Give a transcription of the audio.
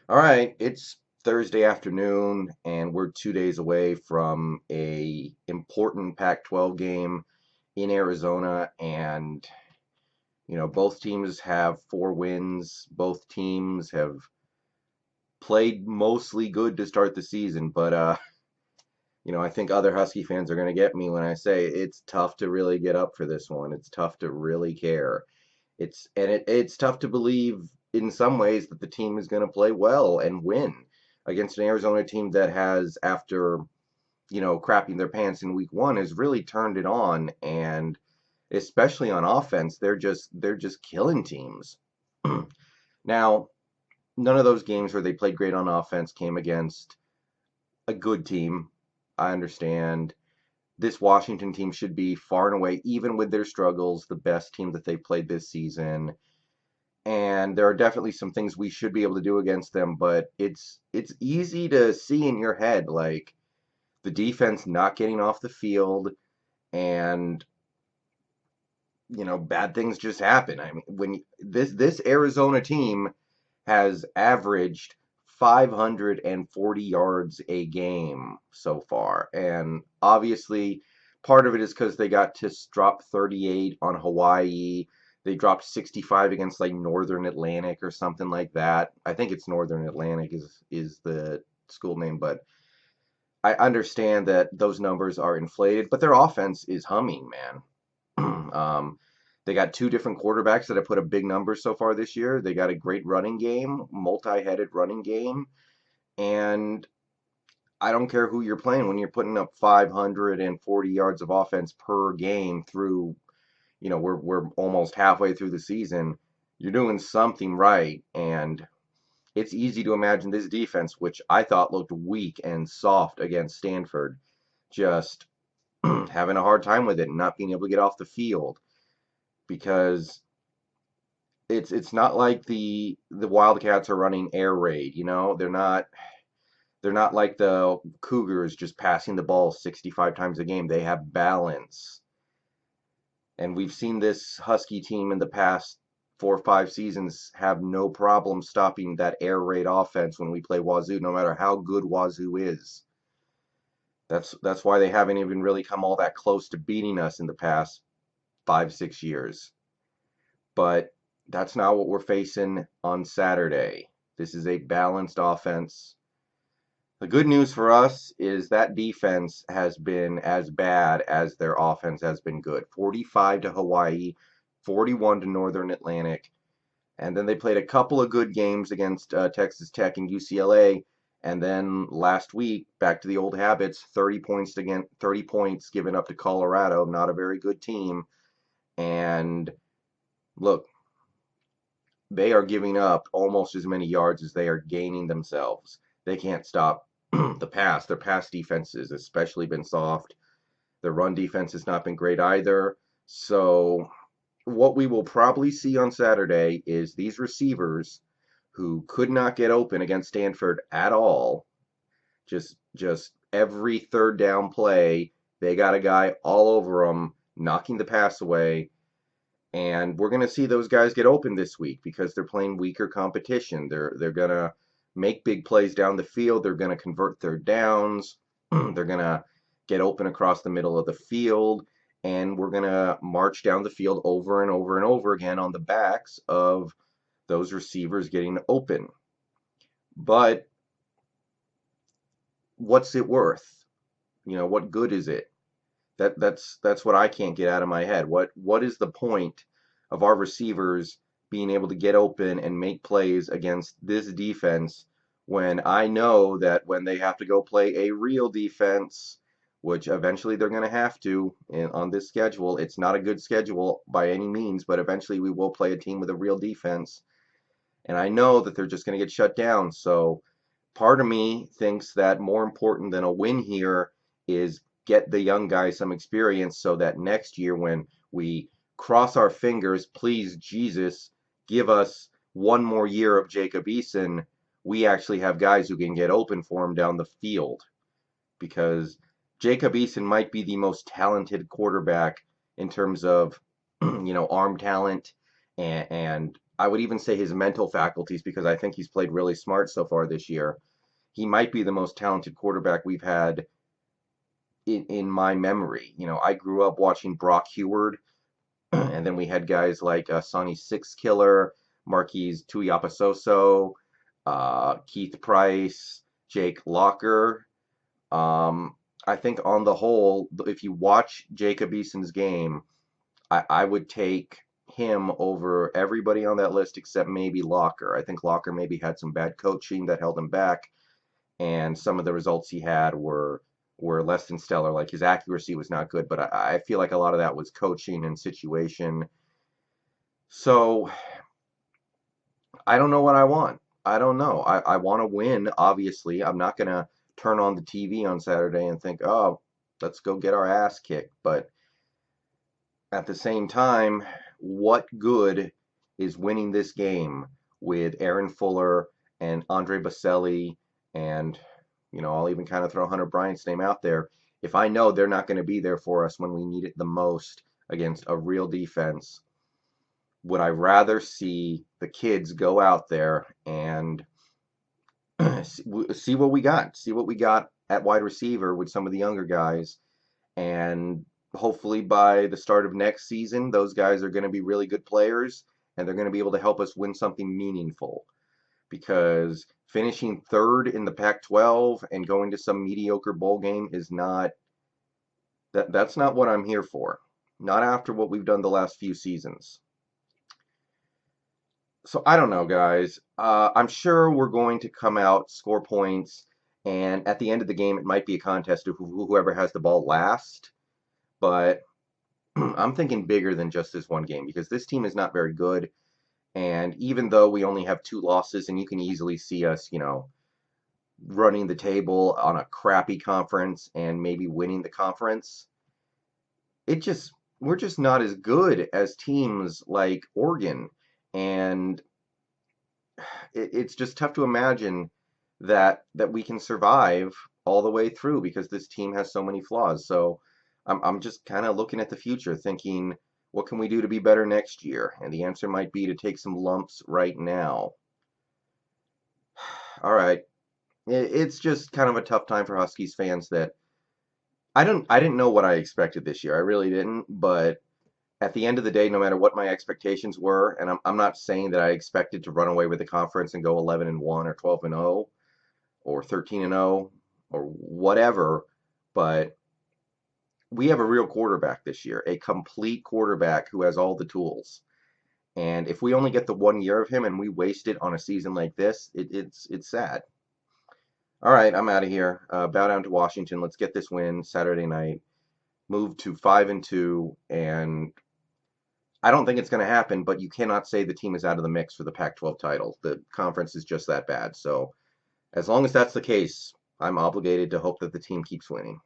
All right, it's Thursday afternoon, and we're 2 days away from a important Pac-12 game in Arizona, and both teams have 4 wins. Both teams have played mostly good to start the season, but I think other Husky fans are going to get me when I say it's tough to really get up for this one. It's tough to really care. It's tough to believe in some ways that the team is going to play well and win against an Arizona team that has, after crapping their pants in week one, has really turned it on, and especially on offense, they're just killing teams. Now, none of those games where they played great on offense came against a good team. I understand this Washington team should be far and away, even with their struggles, the best team that they played this season. And there are definitely some things we should be able to do against them, but it's easy to see in your head, like, the defense not getting off the field, and bad things just happen. I mean, when this Arizona team has averaged 540 yards a game so far, and obviously part of it is because they got to drop 38 on Hawaii. They dropped 65 against like Northern Atlantic or something like that. I think it's Northern Atlantic is the school name, but I understand that those numbers are inflated, but their offense is humming, man. They got two different quarterbacks that have put up big numbers so far this year. They got a great running game, multi-headed running game, and I don't care who you're playing when you're putting up 540 yards of offense per game through, we're almost halfway through the season. You're doing something right, and it's easy to imagine this defense, which I thought looked weak and soft against Stanford, just having a hard time with it and not being able to get off the field, because it's not like the Wildcats are running air raid, they're not like the Cougars just passing the ball 65 times a game. They have balance. And we've seen this Husky team in the past 4 or 5 seasons have no problem stopping that air raid offense when we play Wazoo, no matter how good Wazoo is. That's why they haven't even really come all that close to beating us in the past 5, 6 years. But that's not what we're facing on Saturday. This is a balanced offense. The good news for us is that defense has been as bad as their offense has been good. 45 to Hawaii, 41 to Northern Atlantic. And then they played a couple of good games against Texas Tech and UCLA. And then last week, back to the old habits, 30 points given up to Colorado, not a very good team. And look, they are giving up almost as many yards as they are gaining themselves. They can't stop the pass. Their pass defense has especially been soft. Their run defense has not been great either. So what we will probably see on Saturday is these receivers who could not get open against Stanford at all. Just every third down play, they got a guy all over them, knocking the pass away. And we're going to see those guys get open this week because they're playing weaker competition. They're going to make big plays down the field. They're going to convert third downs. They're going to get open across the middle of the field. And we're going to march down the field over and over and over again on the backs of those receivers getting open. But what's it worth? What good is it? That's what I can't get out of my head. What is the point of our receivers being able to get open and make plays against this defense when I know that when they have to go play a real defense, which eventually they're going to have to on this schedule, it's not a good schedule by any means, but eventually we will play a team with a real defense, and I know that they're just going to get shut down. So part of me thinks that more important than a win here is get the young guys some experience so that next year when we cross our fingers, please Jesus, give us one more year of Jacob Eason, we actually have guys who can get open for him down the field. Because Jacob Eason might be the most talented quarterback in terms of arm talent and I would even say his mental faculties, because I think he's played really smart so far this year. He might be the most talented quarterback we've had in my memory. I grew up watching Brock Heward, and then we had guys like Sonny Six Killer, Marquise Tuiapasoso, Keith Price, Jake Locker. Um, I think on the whole, if you watch Jacob Eason's game, I would take him over everybody on that list except maybe Locker. I think Locker maybe had some bad coaching that held him back, and some of the results he had were less than stellar. Like his accuracy was not good, but I feel like a lot of that was coaching and situation. So I don't know what I want. I don't know. I want to win, obviously. I'm not going to turn on the TV on Saturday and think, oh, let's go get our ass kicked. But at the same time, what good is winning this game with Aaron Fuller and Andre Baselli and, I'll even kind of throw Hunter Bryant's name out there, if I know they're not going to be there for us when we need it the most against a real defense? Would I rather see the kids go out there and see what we got, see what we got at wide receiver with some of the younger guys, and hopefully by the start of next season, those guys are going to be really good players and they're going to be able to help us win something meaningful. Because finishing third in the Pac-12 and going to some mediocre bowl game is not that's not what I'm here for. Not after what we've done the last few seasons. So I don't know, guys. I'm sure we're going to come out, score points, and at the end of the game, it might be a contest of whoever has the ball last. But I'm thinking bigger than just this one game because this team is not very good. And even though we only have 2 losses, and you can easily see us, running the table on a crappy conference and maybe winning the conference, it just we're just not as good as teams like Oregon. And it's just tough to imagine that we can survive all the way through because this team has so many flaws. So I'm just kind of looking at the future, thinking, what can we do to be better next year? And the answer might be to take some lumps right now. All right, it's just kind of a tough time for Huskies fans that I didn't know what I expected this year. I really didn't, but at the end of the day, no matter what my expectations were, and I'm not saying that I expected to run away with the conference and go 11-1 or 12-0 or 13-0 or whatever, but we have a real quarterback this year, a complete quarterback who has all the tools. And if we only get the 1 year of him and we waste it on a season like this, it's sad. All right, I'm out of here. Bow down to Washington. Let's get this win Saturday night. Move to 5-2, and I don't think it's going to happen, but you cannot say the team is out of the mix for the Pac-12 title. The conference is just that bad. So as long as that's the case, I'm obligated to hope that the team keeps winning.